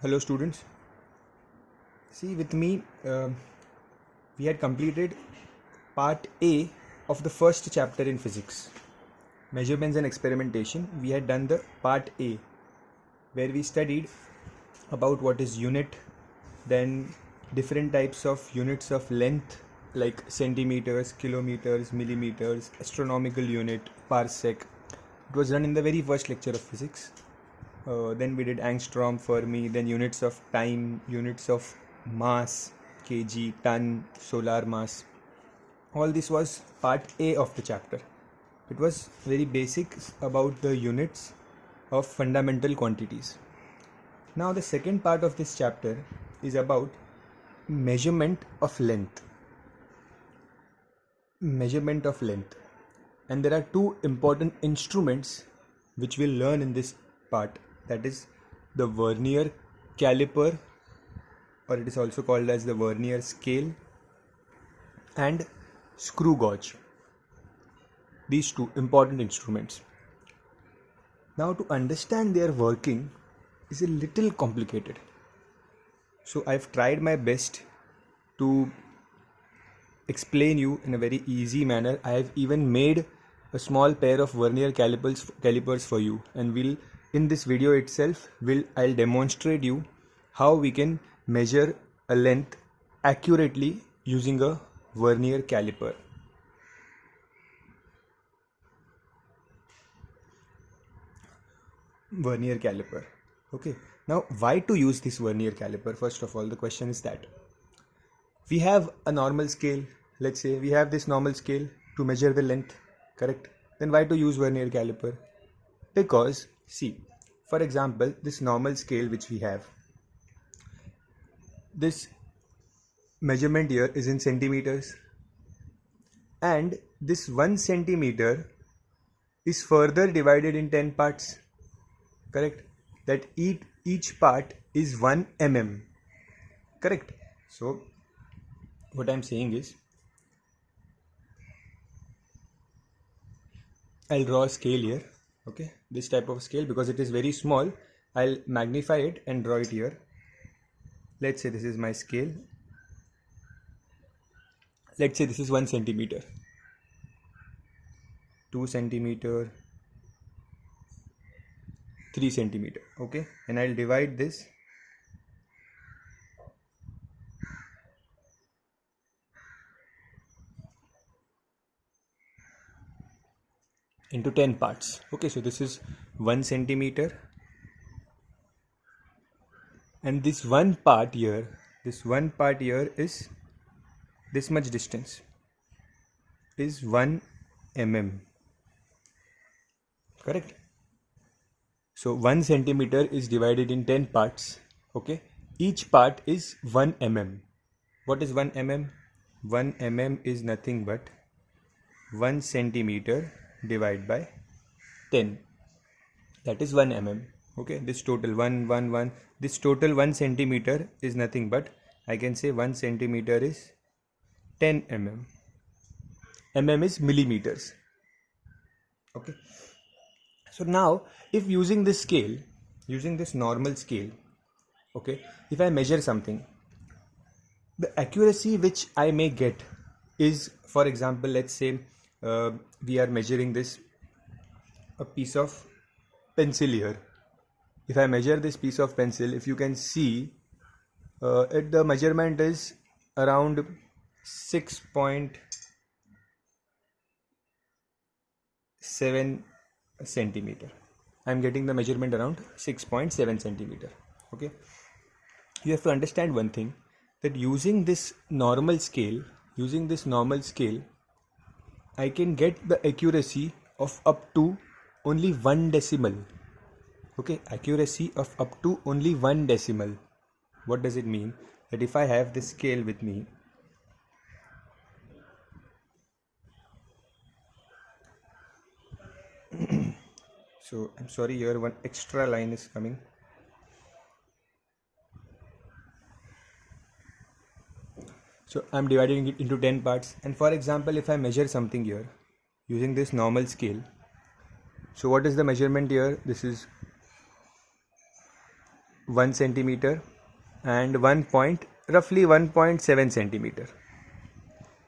Hello students. See, with me, we had completed part A of the first chapter in physics, measurements and experimentation. We had done the part A, where we studied about what is unit, then different types of units of length like centimeters, kilometers, millimeters, astronomical unit, parsec. It was done in the very first lecture of physics. Then we did angstrom, Fermi, then units of time, units of mass, kg, ton, solar mass. All this was part A of the chapter. It was very basic about the units of fundamental quantities. Now the second part of this chapter is about measurement of length. Measurement of length. And there are two important instruments which we'll learn in this part. That is the vernier caliper, or it is also called as the vernier scale, and screw gauge. These two important instruments. Now to understand their working is a little complicated. So I've tried my best to explain you in a very easy manner. I have even made a small pair of vernier calipers for you, and in this video itself I'll demonstrate you how we can measure a length accurately using a vernier caliper. Vernier caliper. Okay, now why to use this vernier caliper? First of all, the question is that we have a normal scale. Let's say we have this normal scale to measure the length, correct? Then why to use vernier caliper? Because see, for example, this normal scale which we have, this measurement here is in centimeters, and this 1 centimeter is further divided in 10 parts, correct? That each part is 1 mm, correct? So what I'm saying is, I'll draw a scale here, okay, this type of scale. Because it is very small, I'll magnify it and draw it here. Let's say this is my scale. Let's say this is 1 centimeter, 2 centimeter, 3 centimeter, okay, and I'll divide this into 10 parts. Okay, so this is 1 centimeter, and this one part here is this much distance, is 1 mm, correct? So 1 centimeter is divided in 10 parts, okay? Each part is 1 mm. What is 1 mm? 1 mm is nothing but 1 centimeter divided by 10. That is 1 mm. Okay, this total 1, this total 1 centimeter is nothing but, I can say 1 centimeter is 10 mm. Mm is millimeters. Okay. So now, if using this scale, using this normal scale, okay, if I measure something, the accuracy which I may get is, for example, let's say we are measuring a piece of pencil here. If I measure this piece of pencil, if you can see, the measurement is around 6.7 centimeter. I'm getting the measurement around 6.7 centimeter. Okay, you have to understand one thing, that using this normal scale, I can get the accuracy of up to only 1 decimal. Okay, accuracy of up to only 1 decimal. What does it mean? That if I have this scale with me, so I'm sorry, here one extra line is coming. So I'm dividing it into 10 parts, and for example, if I measure something here using this normal scale, so what is the measurement here? This is 1 centimeter and roughly 1.7 centimeter.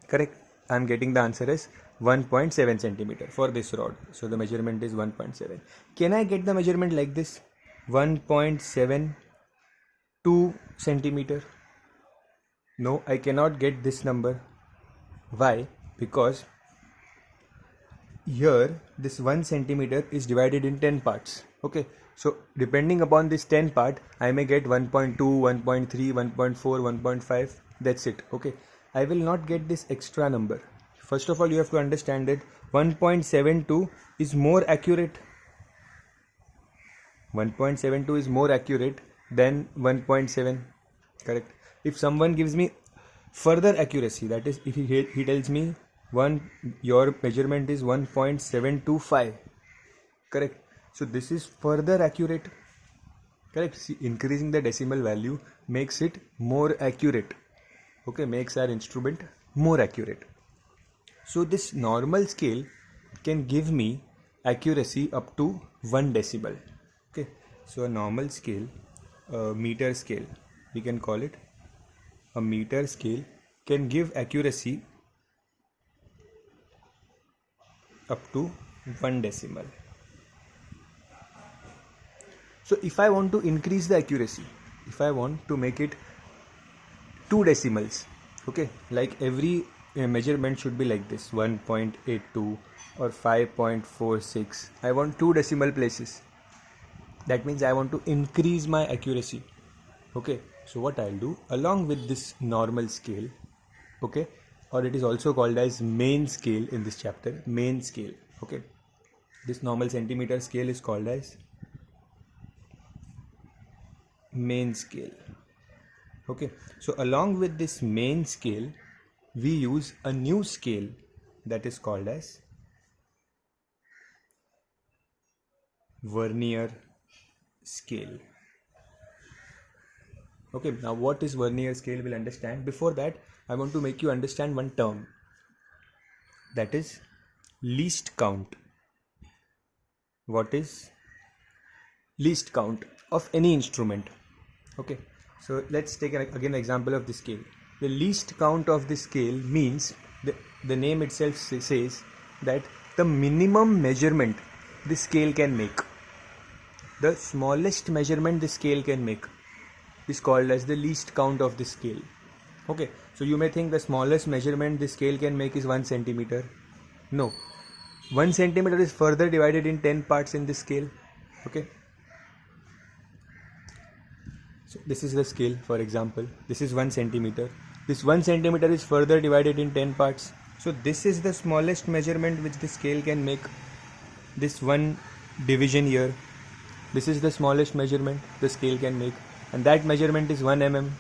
Correct? I am getting the answer as 1.7 centimeter for this rod. So the measurement is 1.7. Can I get the measurement like this? 1.72 centimeter? No, I cannot get this number. Why? Because here this 1 centimeter is divided in 10 parts. Okay, so depending upon this 10 part, I may get 1.2, 1.3, 1.4, 1.5. That's it. Okay, I will not get this extra number. First of all, you have to understand that 1.72 is more accurate. 1.72 is more accurate than 1.7. Correct? If someone gives me further accuracy, that is, if he tells me your measurement is 1.725. Correct? So this is further accurate. Correct? See, increasing the decimal value makes it more accurate. Okay, makes our instrument more accurate. So this normal scale can give me accuracy up to 1 decibel. Okay, so a normal scale, a meter scale, we can call it a meter scale, can give accuracy up to 1 decimal. So if I want to increase the accuracy, if I want to make it 2 decimals, okay, like every measurement should be like this, 1.82 or 5.46. I want 2 decimal places. That means I want to increase my accuracy. Okay, so what I'll do, along with this normal scale, okay, or it is also called as main scale in this chapter, main scale. Okay, this normal centimeter scale is called as main scale. Okay, so along with this main scale, we use a new scale that is called as vernier scale. Okay, now what is vernier scale we'll understand. Before that, I want to make you understand one term, that is least count. What is least count of any instrument? Okay, so let's take again an example of the scale. The least count of the scale means the name itself says that the minimum measurement the scale can make, the smallest measurement the scale can make, is called as the least count of the scale. Okay, so you may think the smallest measurement the scale can make is 1 centimeter. No, 1 centimeter is further divided in 10 parts in this scale. Okay, so this is the scale, for example, this is 1 centimeter. This 1 centimeter is further divided in 10 parts. So this is the smallest measurement which the scale can make. This one division here, this is the smallest measurement the scale can make, and that measurement is 1 mm.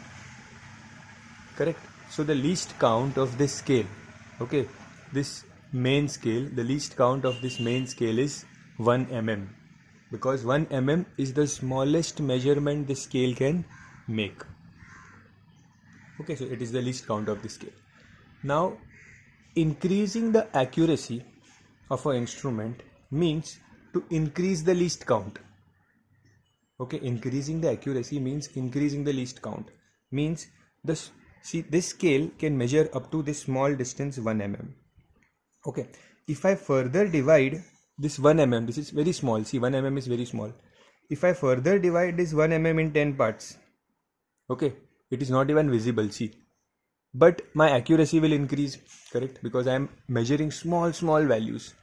Correct? So the least count of this scale, okay, this main scale, the least count of this main scale is 1 mm, because 1 mm is the smallest measurement the scale can make. Okay, so it is the least count of the scale. Now, increasing the accuracy of an instrument means to increase the least count. Okay, increasing the accuracy means increasing the least count. Means this scale can measure up to this small distance 1 mm. Okay, if I further divide this 1 mm, this is very small. See, 1 mm is very small. If I further divide this 1 mm in 10 parts, okay, it is not even visible, see, but my accuracy will increase, correct, because I am measuring small values.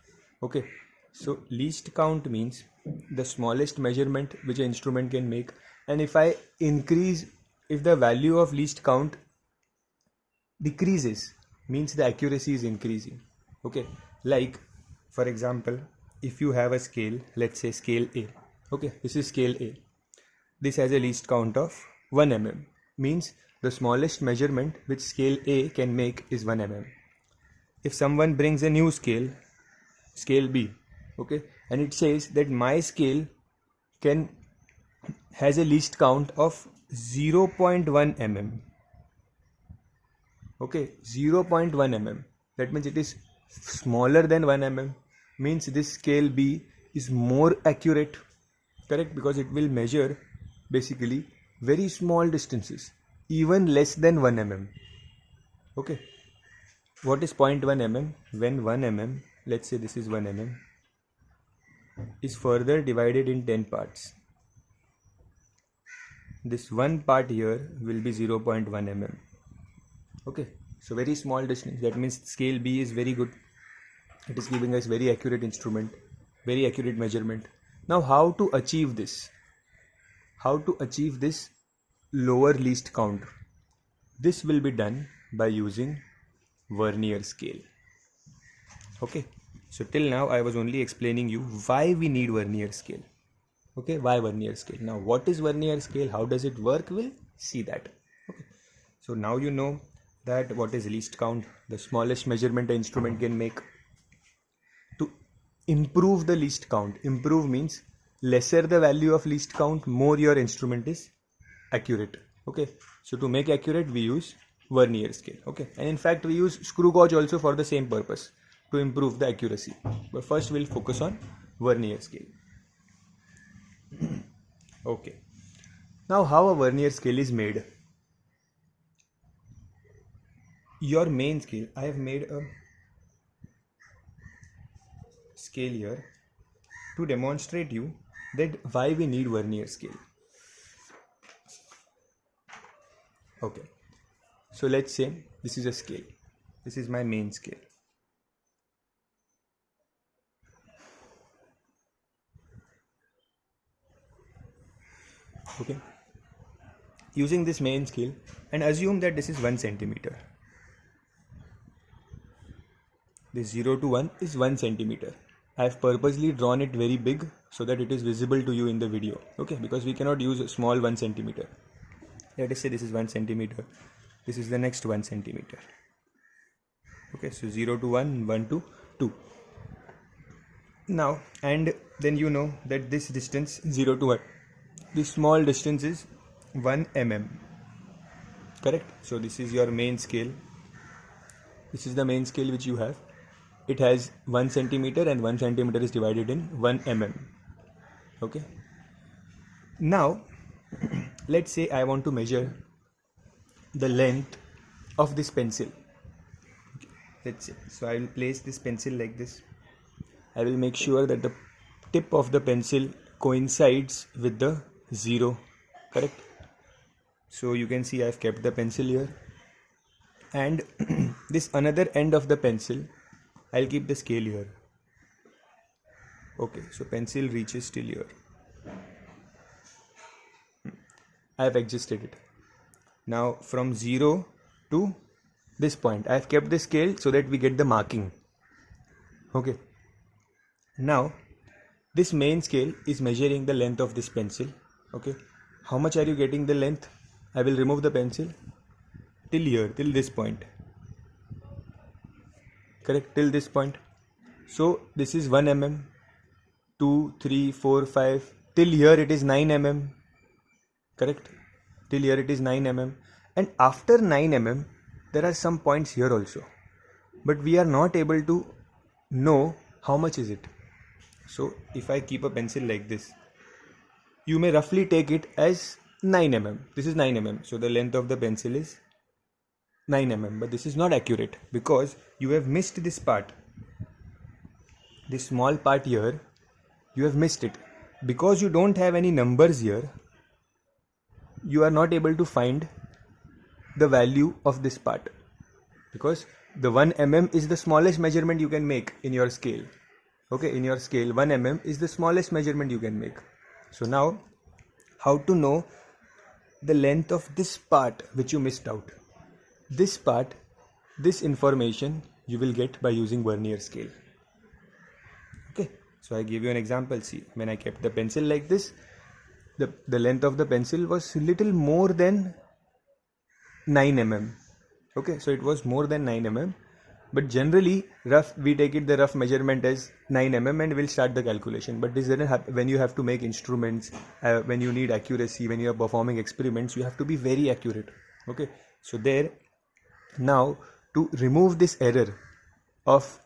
Okay, so least count means the smallest measurement which an instrument can make, and if I increase, if the value of least count decreases, means the accuracy is increasing. Okay, like for example, if you have a scale, let's say scale A. Okay, this is scale A. This has a least count of 1 mm. Means the smallest measurement which scale A can make is 1 mm. If someone brings a new scale, scale B, okay, and it says that my scale has a least count of 0.1 mm. Okay, 0.1 mm. That means it is smaller than 1 mm. Means this scale B is more accurate, correct, because it will measure basically very small distances, even less than 1 mm. Okay, what is 0.1 mm? When 1 mm, let's say this is 1 mm, is further divided in 10 parts, this one part here will be 0.1 mm. Okay, so very small distance. That means scale B is very good. It is giving us very accurate instrument, very accurate measurement. Now how to achieve this? How to achieve this lower least count? This will be done by using vernier scale. Okay, so till now I was only explaining you why we need vernier scale. Okay, why vernier scale? Now what is vernier scale? How does it work? We'll see that. Okay, so now you know that what is least count, the smallest measurement an instrument can make. To improve the least count, improve means lesser the value of least count, more your instrument is accurate. Okay, so to make accurate we use vernier scale. Okay, and in fact we use screw gauge also for the same purpose, to improve the accuracy. But first we'll focus on vernier scale. Okay, now how a vernier scale is made? Your main scale, I have made a scale here to demonstrate you that why we need vernier scale. Okay, so let's say this is a scale, this is my main scale. Okay, using this main scale, and assume that this is 1 centimeter. This 0 to 1 is 1 centimeter. I have purposely drawn it very big so that it is visible to you in the video. Okay, because we cannot use a small 1 centimeter. Let us say this is 1 centimeter. This is the next 1 centimeter. Okay, so 0 to 1, 1 to 2. Now, and then you know that this distance 0 to 1, this small distance is 1 mm. Correct? So this is your main scale. This is the main scale which you have. It has 1 centimeter and 1 centimeter is divided in 1 mm. Okay. Now, let's say I want to measure the length of this pencil. Okay. Let's say, so I will place this pencil like this. I will make sure that the tip of the pencil coincides with the 0. Correct? So you can see I have kept the pencil here. And this another end of the pencil, I'll keep the scale here. Okay, so pencil reaches till here. I have adjusted it. Now from 0 to this point, I have kept the scale so that we get the marking. Okay. Now this main scale is measuring the length of this pencil. Okay. How much are you getting the length? I will remove the pencil till here, till this point. Correct, till this point. So this is 1 mm, 2, 3, 4, 5, till here it is 9 mm. Correct, till here it is 9 mm, and after 9 mm there are some points here also, but we are not able to know how much is it. So if I keep a pencil like this, you may roughly take it as 9 mm. This is 9 mm, so the length of the pencil is 9 mm, but this is not accurate because you have missed this part. This small part here, you have missed it. Because you don't have any numbers here, you are not able to find the value of this part. Because the 1 mm is the smallest measurement you can make in your scale. Okay, in your scale, 1 mm is the smallest measurement you can make. So now, how to know the length of this part which you missed out? This part, this information you will get by using vernier scale. Okay, so I give you an example. See, when I kept the pencil like this, the length of the pencil was little more than 9 mm. Okay, so it was more than 9 mm, but generally we take it the rough measurement as 9 mm and we'll start the calculation. But this doesn't happen when you have to make instruments, when you need accuracy, when you are performing experiments, you have to be very accurate. Okay, so there. Now to remove this error of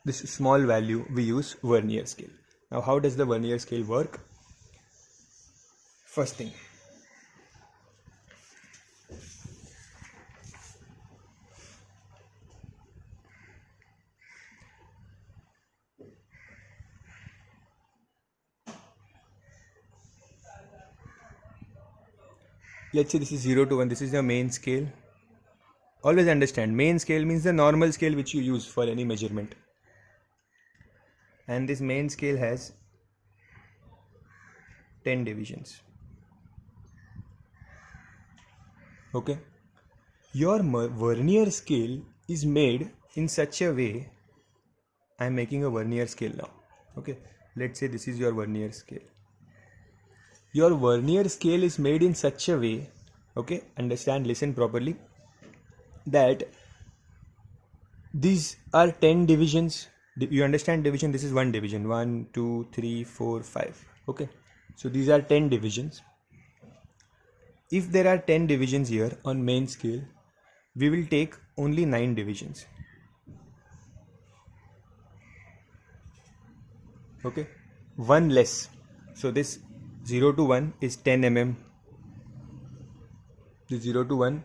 this small value, we use vernier scale. Now how does the vernier scale work? first thing. Let's say this is 0 to 1, this is the main scale. Always understand, main scale means the normal scale which you use for any measurement. And this main scale has 10 divisions. Okay. Your vernier scale is made in such a way, I am making a vernier scale now. Okay. Let's say this is your vernier scale. Your vernier scale is made in such a way, okay, understand, listen properly, that these are 10 divisions. You understand division? This is one division, 1, 2, 3, 4, 5. Okay, so these are 10 divisions. If there are 10 divisions here on main scale, we will take only 9 divisions. Okay, one less. So this 0 to 1 is 10 mm. This 0 to 1,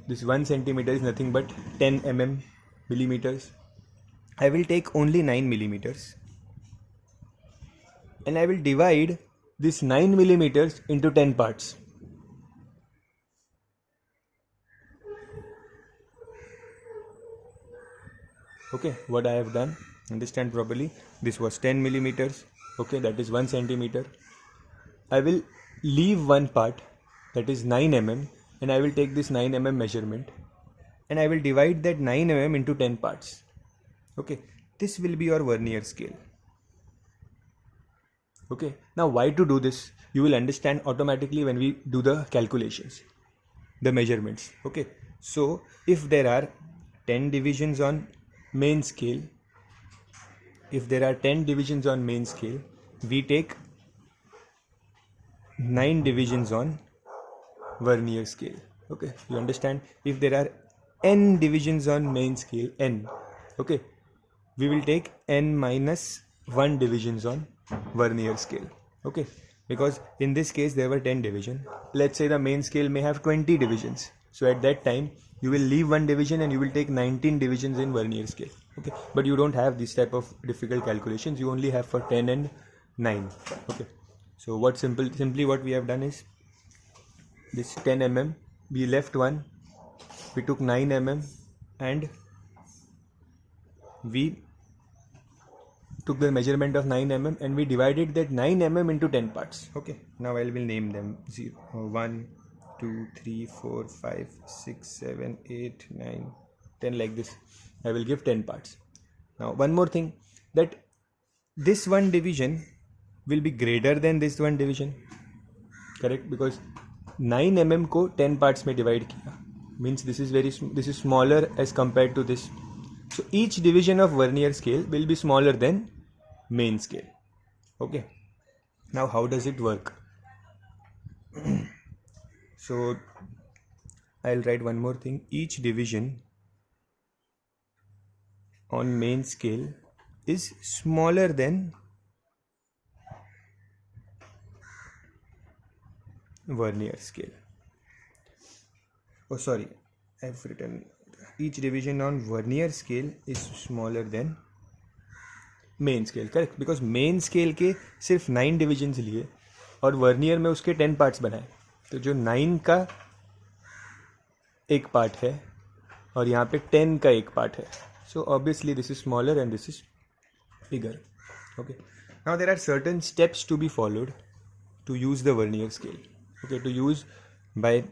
this 1 centimeter is nothing but 10 millimeters. I will take only 9 millimeters. And I will divide this 9 millimeters into 10 parts. Okay, what I have done, understand properly. This was 10 millimeters. Okay, that is 1 centimeter. I will leave one part, that is 9 mm, and I will take this 9 mm measurement and I will divide that 9 mm into 10 parts. Okay, this will be your vernier scale. Okay, now why to do this? You will understand automatically when we do the calculations, the measurements. Okay, so if there are 10 divisions on main scale, we take 9 divisions on vernier scale. Okay, you understand? If there are n divisions on main scale, n, okay, we will take n minus 1 divisions on vernier scale. Okay, because in this case there were 10 divisions. Let's say the main scale may have 20 divisions. So at that time you will leave one division and you will take 19 divisions in vernier scale. Okay, but you don't have this type of difficult calculations. You only have for 10 and 9. Okay, so what simply what we have done is this 10 mm, we left one, we took 9 mm and we took the measurement of 9 mm and we divided that 9 mm into 10 parts. Okay, now I will name them 0, 1, 2, 3, 4, 5, 6, 7, 8, 9, 10, like this. I will give 10 parts. Now one more thing, that this one division will be greater than this one division, correct? Because 9 mm को 10 parts में divide किया, means this is smaller as compared to this. So each division of vernier scale will be smaller than main scale. Okay, now how does it work? So I'll write one more thing. Each division on main scale is smaller than vernier scale. Oh sorry, I've written each division on vernier scale is smaller than main scale, correct? Because main scale के सिर्फ 9 divisions लिए और vernier में उसके 10 parts बनाए, तो जो 9 का एक part है और यहाँ पे 10 का एक part है. So obviously this is smaller and this is bigger. Okay, now there are certain steps to be followed to use the vernier scale. Okay, to use by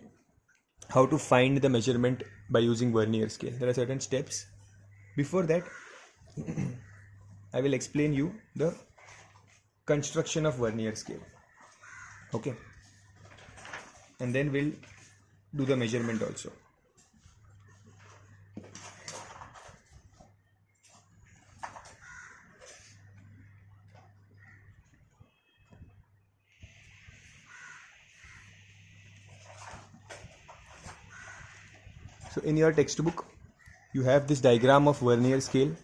how to find the measurement by using vernier scale. There are certain steps. Before that, I will explain you the construction of vernier scale. Okay, and then we'll do the measurement also. So in your textbook, you have this diagram of vernier scale.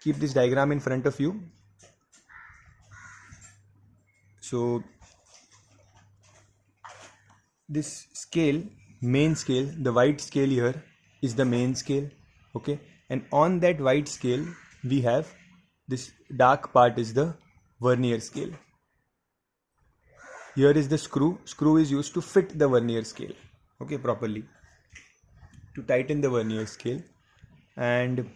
Keep this diagram in front of you. So this scale, main scale, the white scale here is the main scale, okay, and on that white scale we have this dark part is the vernier scale. Here is the screw is used to fit the vernier scale, okay, properly, to tighten the vernier scale. And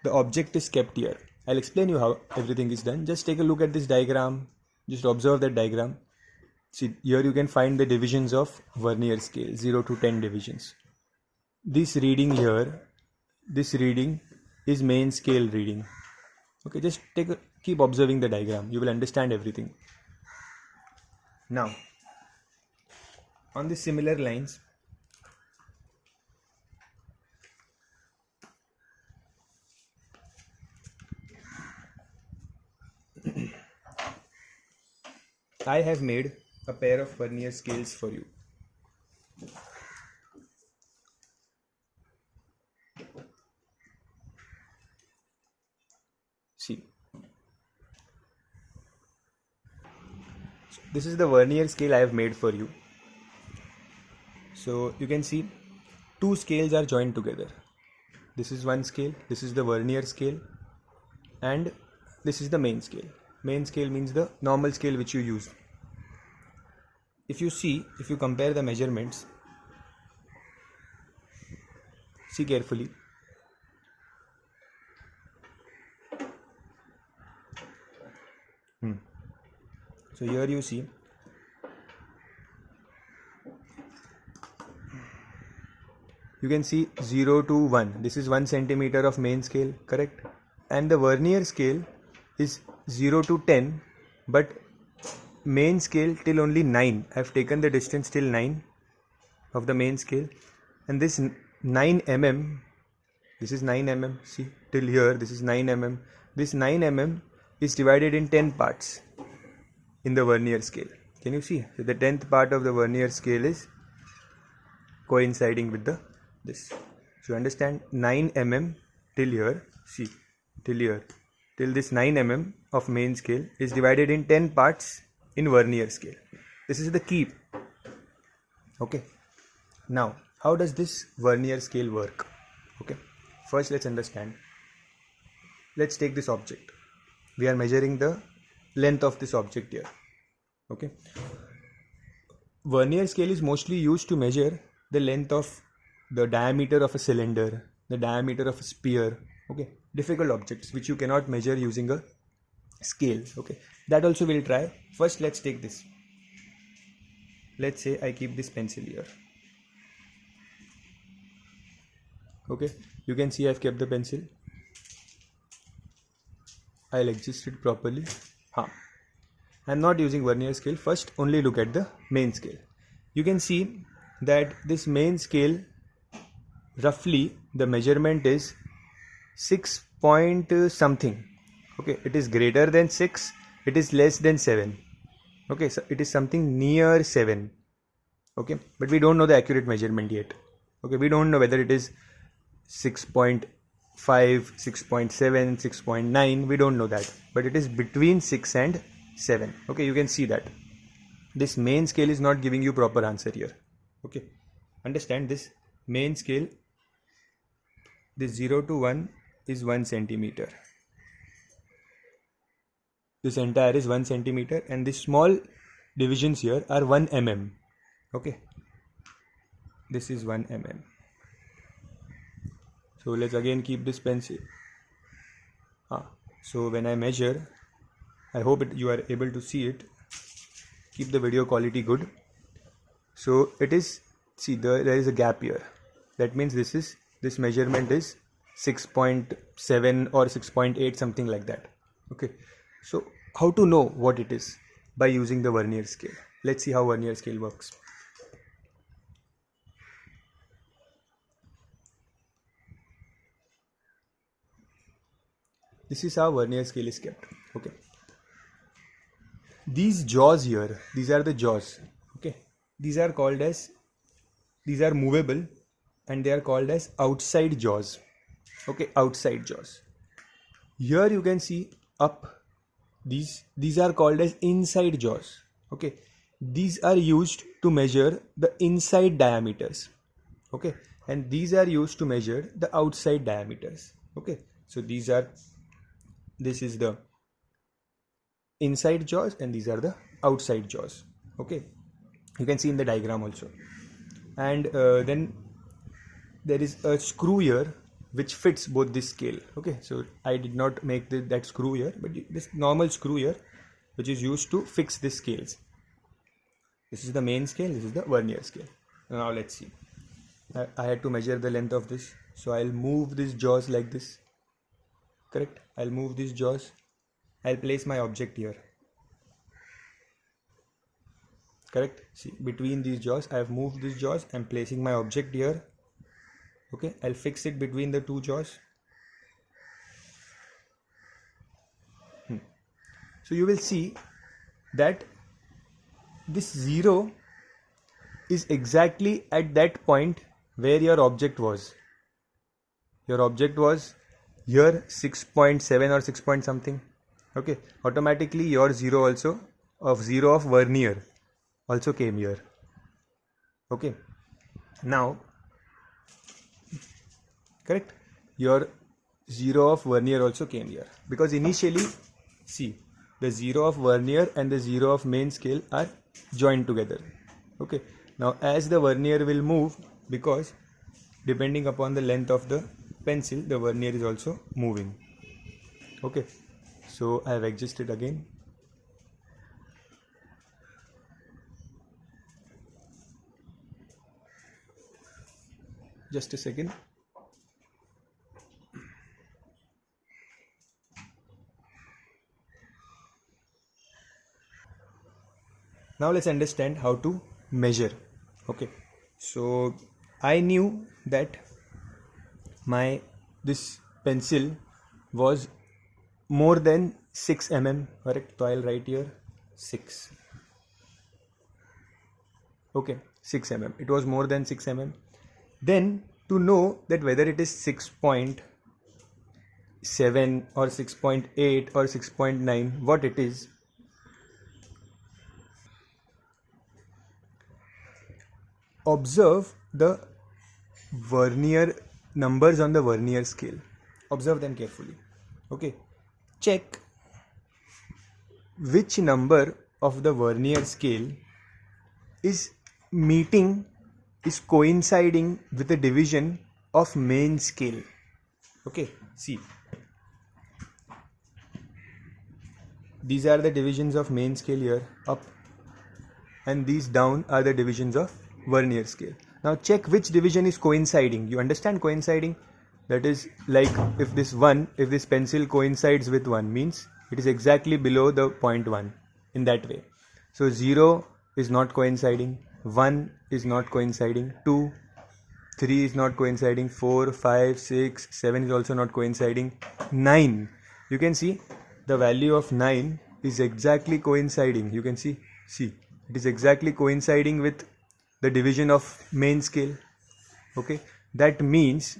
the object is kept here. I'll explain you how everything is done. Just take a look at this diagram. Just observe that diagram. See, here you can find the divisions of vernier scale, 0 to 10 divisions. This reading here, this reading is main scale reading. Okay, just keep observing the diagram. You will understand everything. Now, on the similar lines, I have made a pair of vernier scales for you. See, this is the vernier scale I have made for you. So you can see two scales are joined together. This is one scale, this is the vernier scale, and this is the main scale. Main scale means the normal scale which you use. If you compare the measurements, see carefully. So here you see you can see 0 to 1. This is 1 centimeter of main scale, correct? And the vernier scale is 0 to 10, but main scale till only 9. I have taken the distance till 9 of the main scale, and this 9 mm, this is 9 mm, see, till here this is 9 mm. This 9 mm is divided in 10 parts in the vernier scale. Can you see? So the 10th part of the vernier scale is coinciding with this. So understand, 9 mm till here, see, till here, till this 9 mm of main scale is divided in 10 parts in vernier scale. This is the key. Okay. Now, how does this vernier scale work? Okay. First, let's understand. Let's take this object. We are measuring the length of this object here. Okay. Vernier scale is mostly used to measure the length of the diameter of a cylinder, the diameter of a sphere. Okay. Difficult objects which you cannot measure using a scale. Okay. That also we'll try. First, let's take this. Let's say I keep this pencil here. Okay. You can see I've kept the pencil. I'll adjust it properly. I'm not using vernier scale. First, only look at the main scale. You can see that this main scale, roughly the measurement is 6 point something. Okay, it is greater than 6, it is less than 7. Okay, so it is something near 7. Okay, but we don't know the accurate measurement yet. Okay, we don't know whether it is 6.5, 6.7, 6.9. We don't know that, but it is between 6 and 7. Okay, you can see that this main scale is not giving you proper answer here. Okay, understand this main scale, this 0 to 1 is 1 centimeter. This entire is 1 centimeter, and the small divisions here are 1 mm. Okay, this is 1 mm. So let's again keep this pencil. So when I measure, I hope you are able to see it. Keep the video quality good. So it is, see, there is a gap here. That means this measurement is 6.7 or 6.8, something like that. Okay, so how to know what it is? By using the vernier scale. Let's see how vernier scale works. This is how vernier scale is kept. Okay, these jaws here, these are the jaws. Okay, these are movable, and they are called as outside jaws. Okay, outside jaws. Here you can see up, These are called as inside jaws. Okay, these are used to measure the inside diameters. Okay, and these are used to measure the outside diameters. Okay, so this is the inside jaws and these are the outside jaws. Okay, you can see in the diagram also. And then there is a screw here which fits both this scale. Okay, so I did not make that screw here, but this normal screw here which is used to fix the scales. This is the main scale, this is the vernier scale. Now let's see. I had to measure the length of this, so I'll move these jaws like this. Correct? I'll move these jaws. I'll place my object here. Correct? See, between these jaws, I have moved these jaws. I'm placing my object here. Okay, I'll fix it between the two jaws. So you will see that this 0 is exactly at that point where your object was. Your object was here 6.7 or 6 point something. Okay, automatically your 0 also of 0 of vernier also came here. Okay, now correct, your 0 of vernier also came here, because initially see, the 0 of vernier and the 0 of main scale are joined together. Okay, now as the vernier will move, because depending upon the length of the pencil, the vernier is also moving. Okay, so I have adjusted again. Just a second. Now let's understand how to measure. Okay, so I knew that this pencil was more than 6 mm, correct? So I'll write here 6. Okay, 6 mm. It was more than 6 mm. Then to know that whether it is 6.7 or 6.8 or 6.9, what it is, observe the vernier numbers on the vernier scale. Observe them carefully. Okay, check which number of the vernier scale is coinciding with the division of main scale. Okay, see, these are the divisions of main scale here, up, and these down are the divisions of vernier scale. Now check which division is coinciding. You understand coinciding? That is like if this pencil coincides with 1, means it is exactly below the point 1 in that way. So 0 is not coinciding, 1 is not coinciding, 2, 3 is not coinciding, 4, 5, 6, 7 is also not coinciding, 9. You can see the value of 9 is exactly coinciding. You can see it is exactly coinciding with the division of main scale. Okay, that means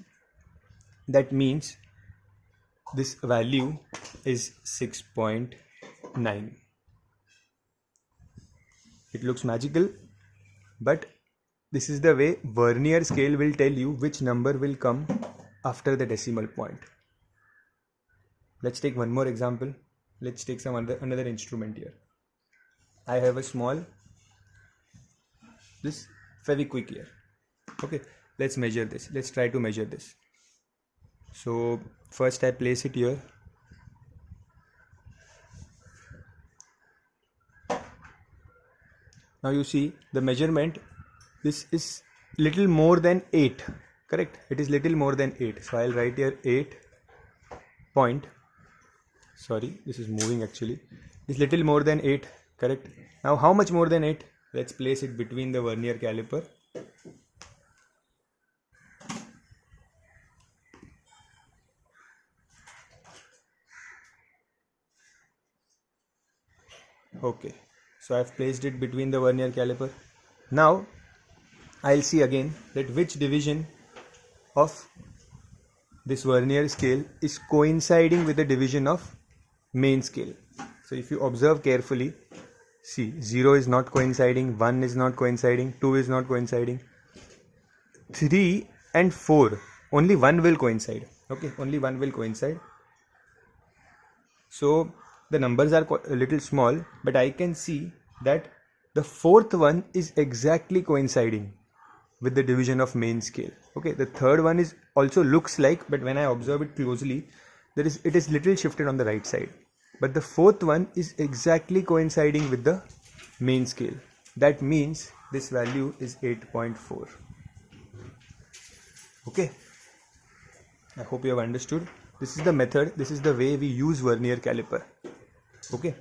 this value is 6.9. It looks magical, but this is the way vernier scale will tell you which number will come after the decimal point. Let's take one more example. Let's take another instrument here. I have a small this Fevikwik here. Okay, let's measure this. Let's try to measure this. So first I place it here. Now you see the measurement. This is little more than 8. Correct? It is little more than 8. So I'll write here 8 point. Sorry, this is moving actually. It's little more than 8. Correct? Now how much more than 8? Let's place it between the vernier caliper. Okay, so I've placed it between the vernier caliper. Now I'll see again that which division of this vernier scale is coinciding with the division of main scale. So if you observe carefully, see, 0 is not coinciding, 1 is not coinciding, 2 is not coinciding, 3 and 4, only 1 will coincide. Okay, only 1 will coincide. So the numbers are a little small, but I can see that the fourth one is exactly coinciding with the division of main scale. Okay, the third one is also looks like, but when I observe it closely, it is little shifted on the right side. But the fourth one is exactly coinciding with the main scale. That means this value is 8.4. Okay, I hope you have understood. This is the method, this is the way we use vernier caliper. Okay,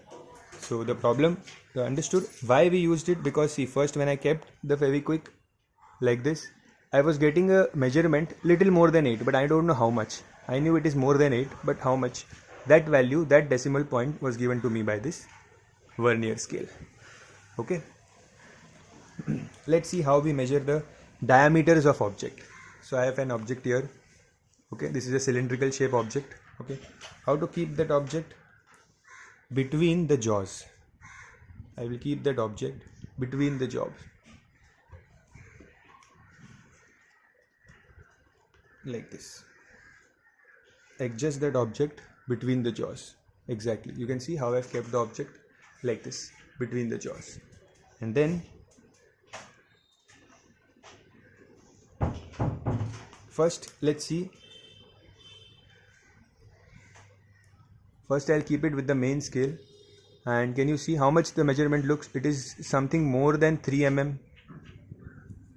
so the problem you understood why we used it, because see, first when I kept the Fevikwik like this, I was getting a measurement little more than 8, but I don't know how much. I knew it is more than 8, but how much? That value, that decimal point was given to me by this vernier scale. Okay, let's see how we measure the diameters of object. So I have an object here. Okay, this is a cylindrical shape object. Okay, how to keep that object between the jaws? I will keep that object between the jaws like this. Adjust that object between the jaws. Exactly, you can see how I've kept the object like this between the jaws. And then first let's see. First I'll keep it with the main scale, and can you see how much the measurement looks? It is something more than 3 mm.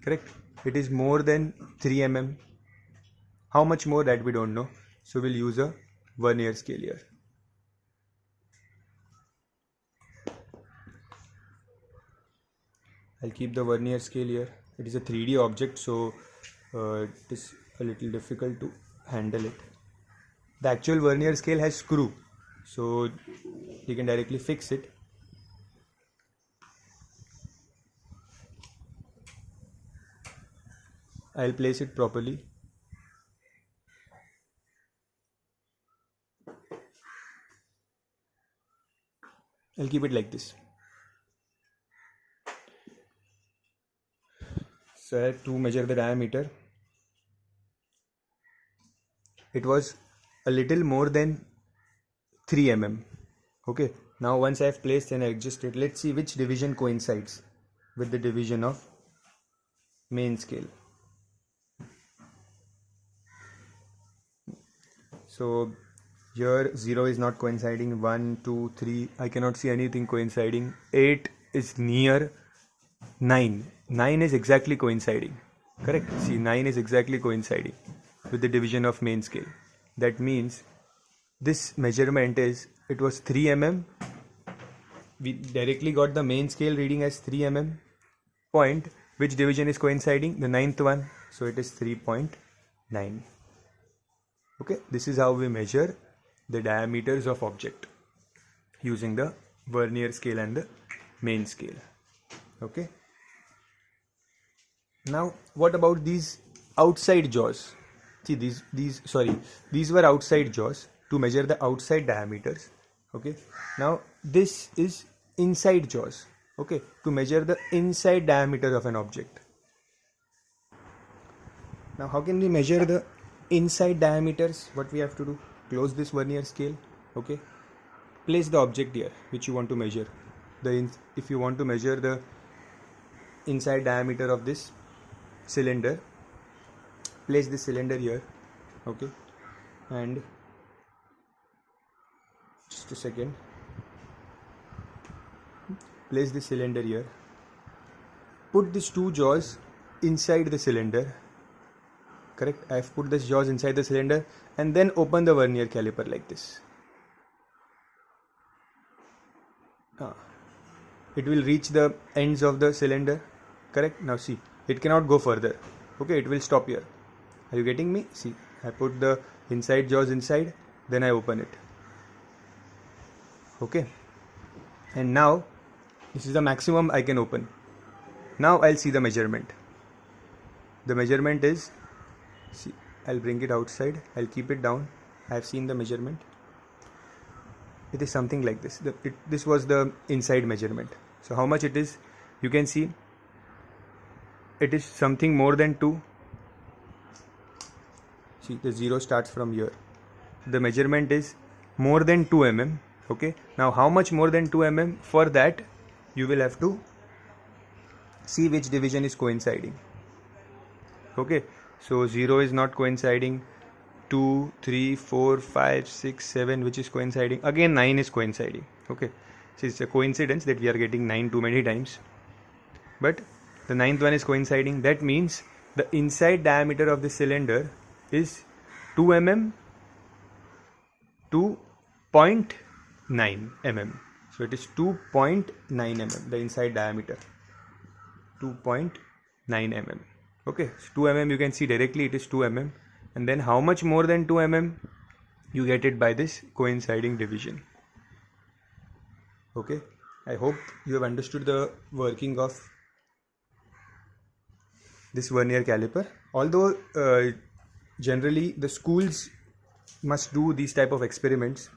Correct? It is more than 3 mm. How much more, that we don't know. So we'll use a vernier scale here. I'll keep the vernier scale here. It is a 3D object, so it is a little difficult to handle it. The actual vernier scale has screw, so you can directly fix it. I'll place it properly. I'll keep it like this. So I have to measure the diameter. It was a little more than 3 mm. Okay, now once I have placed and adjusted, let's see which division coincides with the division of main scale. So here 0 is not coinciding, 1, 2, 3, I cannot see anything coinciding. 8 is near, 9 is exactly coinciding. Correct? See, 9 is exactly coinciding with the division of main scale. That means this measurement it was 3 mm. We directly got the main scale reading as 3 mm. Point, which division is coinciding? The ninth one. So it is 3.9. Okay, this is how we measure the diameters of object using the vernier scale and the main scale. Okay. Now what about these outside jaws? See, these were outside jaws to measure the outside diameters. Okay, now this is inside jaws. Okay, to measure the inside diameter of an object. Now how can we measure the inside diameters? What we have to do? Close this vernier scale. Okay, place the object here which you want to measure. If you want to measure the inside diameter of this cylinder, place this cylinder here. Okay, and just a second, place the cylinder here, put these two jaws inside the cylinder. Correct, I have put these jaws inside the cylinder, and then open the vernier caliper like this. It will reach the ends of the cylinder. Correct, now see, it cannot go further. Okay, it will stop here. Are you getting me? See, I put the inside jaws inside, then I open it. Okay, and now this is the maximum I can open. Now I'll see the measurement. The measurement is, see, I'll bring it outside, I'll keep it down. I have seen the measurement. it is something like this. This was the inside measurement. So how much it is? You can see it is something more than 2. See, the 0 starts from here. The measurement is more than 2 mm. Okay, now how much more than 2 mm? For that you will have to see which division is coinciding. Okay, so 0 is not coinciding, 2, 3, 4, 5, 6, 7, which is coinciding, again 9 is coinciding. Okay, so it's a coincidence that we are getting 9 too many times, but the 9th one is coinciding. That means the inside diameter of the cylinder is 2 mm to 0.9 mm. So it is 2.9 mm, the inside diameter, 2.9 mm. Okay, so 2 mm you can see directly it is 2 mm, and then how much more than 2 mm? You get it by this coinciding division. Okay, I hope you have understood the working of this vernier caliper. Although generally the schools must do these type of experiments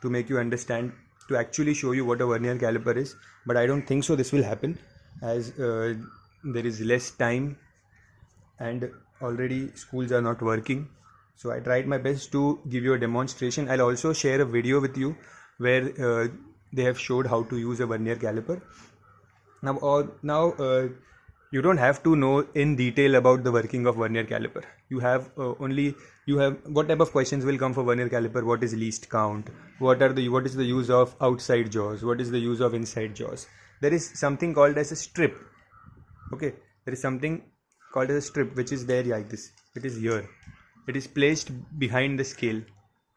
to make you understand, to actually show you what a vernier caliper is, but I don't think so this will happen, as there is less time and already schools are not working. So I tried my best to give you a demonstration. I'll also share a video with you where they have showed how to use a vernier caliper. Now you don't have to know in detail about the working of vernier caliper. You have what type of questions will come for vernier caliper? What is least count? What is the use of outside jaws? What is the use of inside jaws? There is something called as a strip. Okay, there is something called as a strip which is there like this. It is here. It is placed behind the scale.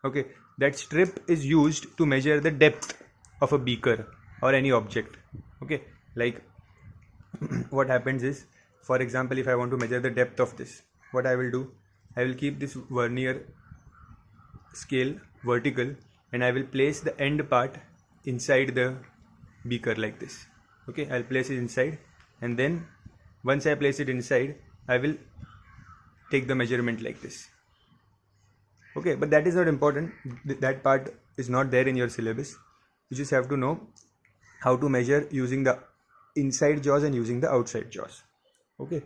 Okay, that strip is used to measure the depth of a beaker or any object. Okay, like what happens is, for example, if I want to measure the depth of this, what I will do, I will keep this vernier scale vertical and I will place the end part inside the beaker like this. Okay, I'll place it inside, and then once I place it inside, I will take the measurement like this. Okay, but that is not important. That part is not there in your syllabus. You just have to know how to measure using the inside jaws and using the outside jaws. Okay,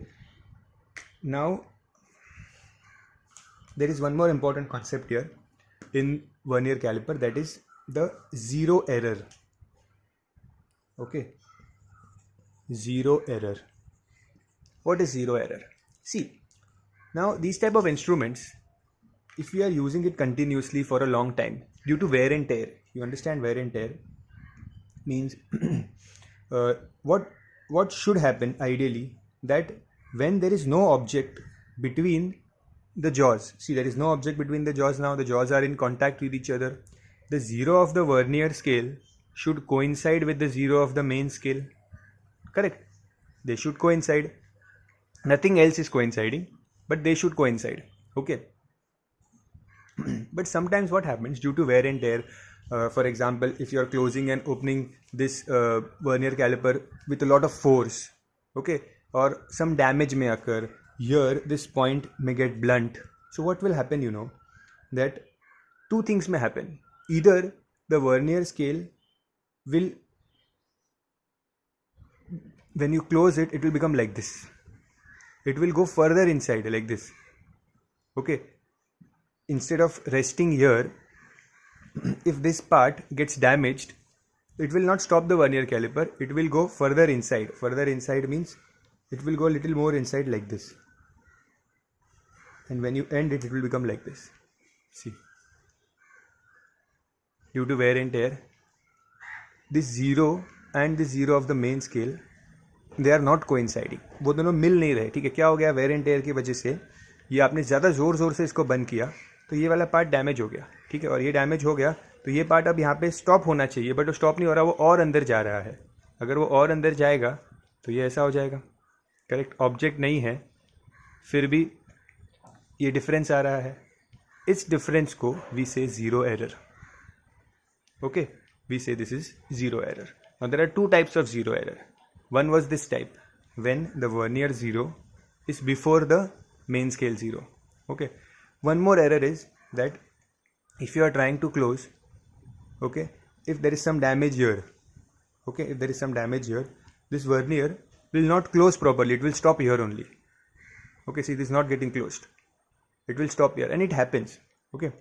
now there is one more important concept here in vernier caliper, that is the zero error. Okay, zero error. What is zero error? See, now these type of instruments, if we are using it continuously for a long time due to wear and tear, you understand wear and tear means what should happen ideally, that when there is no object between the jaws, see there is no object between the jaws, now the jaws are in contact with each other, the zero of the vernier scale should coincide with the zero of the main scale. Correct? They should coincide. Nothing else is coinciding, but they should coincide. Okay. But sometimes what happens due to wear and tear, for example, if you are closing and opening this vernier caliper with a lot of force, okay, or some damage may occur here, this point may get blunt. So what will happen, you know, that two things may happen. Either the vernier scale will, when you close it, it will become like this. It will go further inside like this. Okay, instead of resting here, if this part gets damaged, it will not stop the vernier caliper, it will go further inside. Further inside means it will go a little more inside like this, and when you end it, it will become like this. See, due to wear and tear, this zero and the zero of the main scale, they are not coinciding. वो दोनों मिल नहीं रहे. ठीक है, क्या हो गया, where and टेयर की वजह से ये आपने ज़्यादा ज़ोर से इसको बंद किया तो ये वाला पार्ट डैमेज हो गया. ठीक है, और ये डैमेज हो गया तो ये पार्ट अब यहाँ पे स्टॉप होना चाहिए, बट वो स्टॉप नहीं हो रहा, वो और अंदर जा रहा है. अगर वो और अंदर जाएगा तो ये ऐसा हो जाएगा. करेक्ट, ऑब्जेक्ट नहीं है फिर भी ये डिफरेंस आ रहा है. इस डिफरेंस को we say zero error. Okay, we say this is zero error. Now there are two types of zero error. One was this type, when the vernier 0 is before the main scale 0. Okay. One more error is that if you are trying to close, okay, if there is some damage here, okay, if there is some damage here, this vernier will not close properly, it will stop here only. Okay, see, this is not getting closed, it will stop here, and it happens. Okay,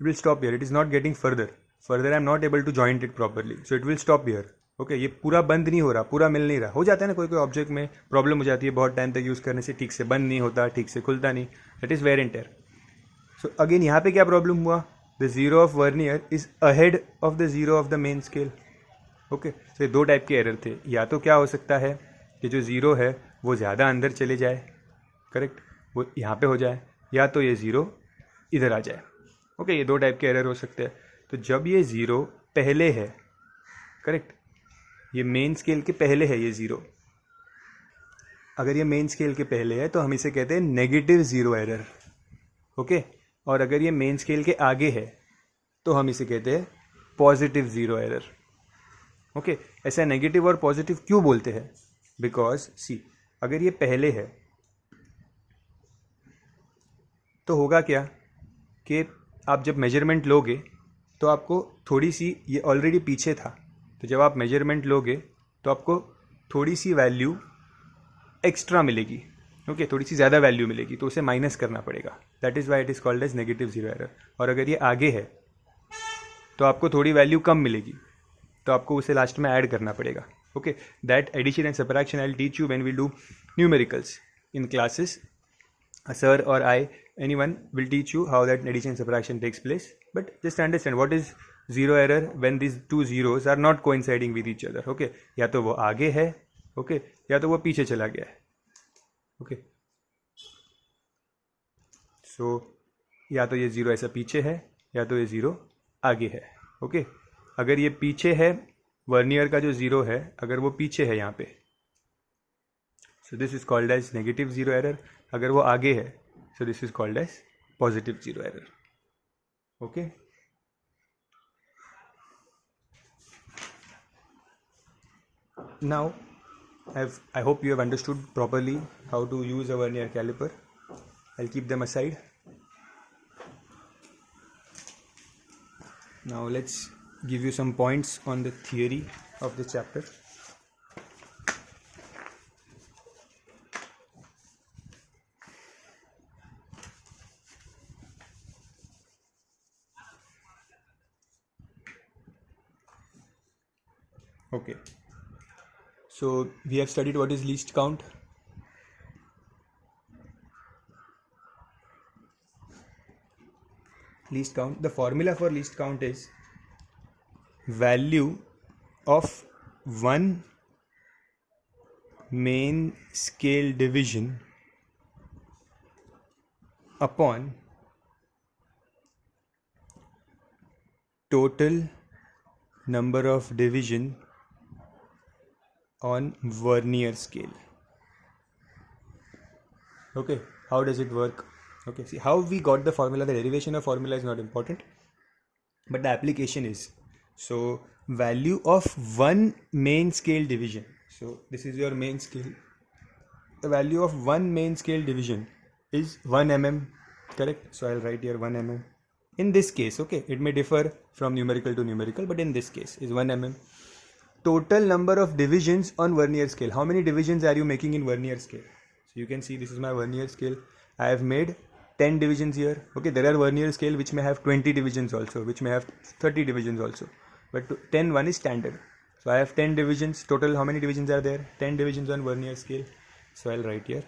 it will stop here, it is not getting further I am not able to joint it properly, so it will stop here. Okay ये पूरा बंद नहीं हो रहा, पूरा मिल नहीं रहा, हो जाता है ना कोई कोई ऑब्जेक्ट में प्रॉब्लम हो जाती है, बहुत टाइम तक यूज़ करने से ठीक से बंद नहीं होता, ठीक से खुलता नहीं, that is wear and tear. So again यहाँ पे क्या प्रॉब्लम हुआ, the zero of vernier is ahead of the zero of the main scale. Okay, तो ये दो टाइप के एरर थे. या तो क्या हो सकता है कि जो ज़ीरो है वो ज़्यादा अंदर चले जाए, करेक्ट, वो यहाँ पे हो जाए, या तो ये ज़ीरो इधर आ जाए. ओके, ये दो टाइप के एरर हो सकते हैं. तो जब ये ज़ीरो पहले है, करेक्ट, ये मेन स्केल के पहले है ये ज़ीरो, अगर ये मेन स्केल के पहले है तो हम इसे कहते हैं नेगेटिव ज़ीरो एरर. ओके, और अगर ये मेन स्केल के आगे है तो हम इसे कहते हैं पॉजिटिव ज़ीरो एरर. ओके, ऐसा नेगेटिव और पॉजिटिव क्यों बोलते हैं, बिकॉज सी, अगर ये पहले है तो होगा क्या कि आप जब मेजरमेंट लोगे तो आपको थोड़ी सी, ये ऑलरेडी पीछे था, तो जब आप मेजरमेंट लोगे तो आपको थोड़ी सी वैल्यू एक्स्ट्रा मिलेगी. ओके, थोड़ी सी ज़्यादा वैल्यू मिलेगी, तो उसे माइनस करना पड़ेगा. That is why it is called as negative zero error. और अगर ये आगे है तो आपको थोड़ी वैल्यू कम मिलेगी, तो आपको उसे लास्ट में ऐड करना पड़ेगा. Okay, that addition and subtraction I will teach you when we do numericals in classes. Sir or I, anyone will teach you how that addition and subtraction takes place. But just understand what is zero error when these two zeros are not coinciding with each other. Okay, या तो वो आगे है, okay, या तो वो पीछे चला गया है. Okay, so या तो ये ज़ीरो ऐसा पीछे है या तो ये ज़ीरो आगे है. ओके, अगर ये पीछे है, वर्नियर का जो ज़ीरो है अगर वो पीछे है यहाँ पे, so this is called as negative zero error. अगर वो आगे है, so this is called as positive zero error. Okay, now I hope you have understood properly how to use a vernier caliper. I'll keep them aside. Now let's give you some points on the theory of the chapter. Okay, so we have studied what is least count. Least count, the formula for least count is value of one main scale division upon total number of division on vernier scale. Okay, how does it work? Okay, see how we got the formula, the derivation of formula is not important, but the application is. So value of one main scale division, so this is your main scale, the value of one main scale division is 1 mm, correct? So I'll write here 1 mm. In this case, okay, it may differ from numerical to numerical, but in this case is 1 mm. Total number of divisions on vernier scale, how many divisions are you making in vernier scale? So you can see this is my vernier scale, I have made 10 divisions here. Okay, there are vernier scale which may have 20 divisions also, which may have 30 divisions also, but 10 one is standard. So I have 10 divisions total. How many divisions are there? 10 divisions on vernier scale, so I'll write here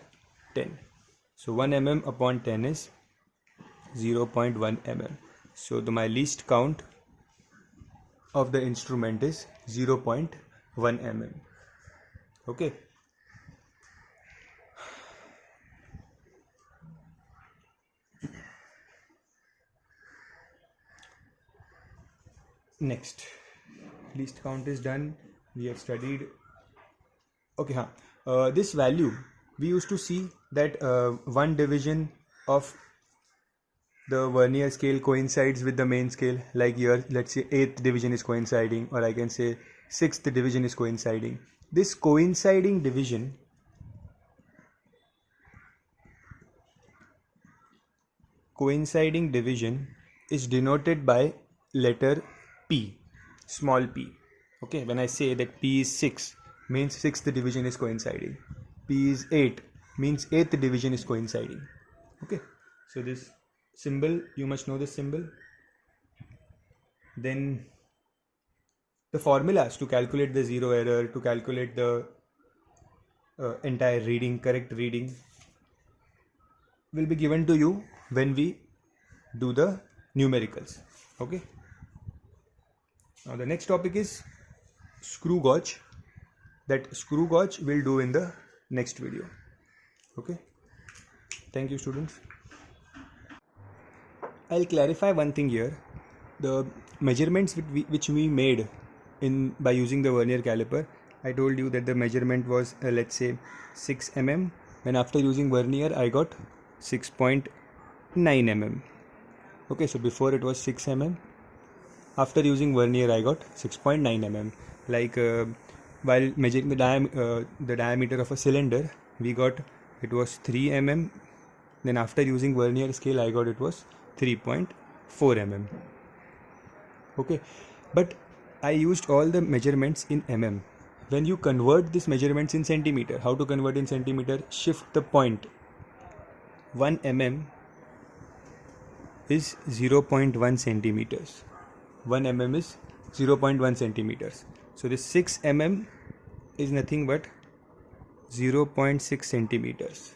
10. So 1 mm upon 10 is 0.1 mm. So my least count of the instrument is 0.1 mm. Okay, next, least count is done. We have studied. Okay, this value we used to see that one division of the vernier scale coincides with the main scale. Like here, let's say 8th division is coinciding, or I can say 6th division is coinciding. This coinciding division is denoted by letter P. small p. Okay, when I say that p is 6 means 6th division is coinciding, p is 8 means 8th division is coinciding. Okay, so this symbol, you must know this symbol. Then the formulas to calculate the zero error, to calculate the entire reading, correct reading, will be given to you when we do the numericals. Okay, now the next topic is screw gauge. That screw gauge we'll do in the next video. Okay, thank you students. I'll clarify one thing here. The measurements which we made by using the vernier caliper, I told you that the measurement was let's say 6 mm, and after using vernier I got 6.9 mm. Okay, so before it was 6 mm, after using vernier I got 6.9 mm. Like while measuring the diameter of a cylinder, we got it was 3 mm, then after using vernier scale I got it was 3.4 mm. Okay, but I used all the measurements in mm. When you convert these measurements in centimeter, how to convert in centimeter? Shift the point. 1 mm is 0.1 centimeters. 1 mm is 0.1 centimeters. So this 6 mm is nothing but 0.6 centimeters.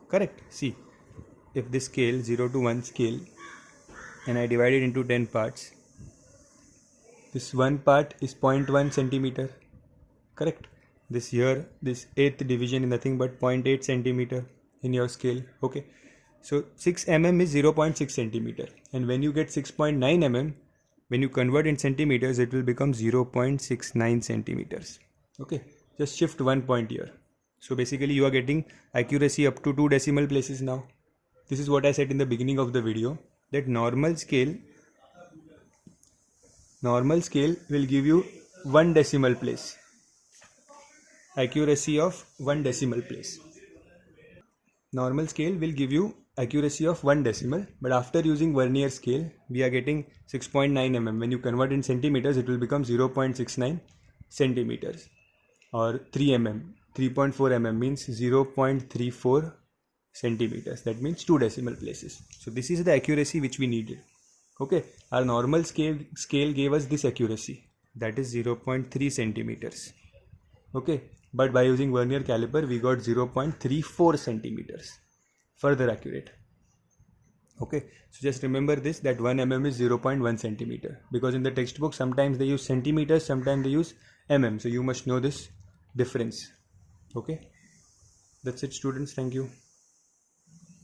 Correct? See, if this scale 0 to 1 scale and I divide it into 10 parts, this one part is 0.1 centimeter. Correct? This here, this 8th division is nothing but 0.8 centimeter in your scale. Okay, so 6 mm is 0.6 centimeter, and when you get 6.9 mm, when you convert in centimeters, it will become 0.69 centimeters. Okay, just shift one point here. So basically you are getting accuracy up to 2 decimal places now. This is what I said in the beginning of the video, that normal scale will give you 1 decimal place, accuracy of 1 decimal place. Normal scale will give you accuracy of 1 decimal, but after using vernier scale we are getting 6.9 mm. When you convert in centimeters, it will become 0.69 centimeters, or 3 mm. 3.4 mm means 0.34 centimeters. That means 2 decimal places. So this is the accuracy which we needed. Okay, our normal scale gave us this accuracy, that is 0.3 centimeters. Okay, but by using vernier caliper we got 0.34 centimeters, further accurate. Okay, so just remember this, that 1 mm is 0.1 centimeter, because in the textbook sometimes they use centimeters, sometimes they use mm, so you must know this difference. Okay, that's it students, thank you.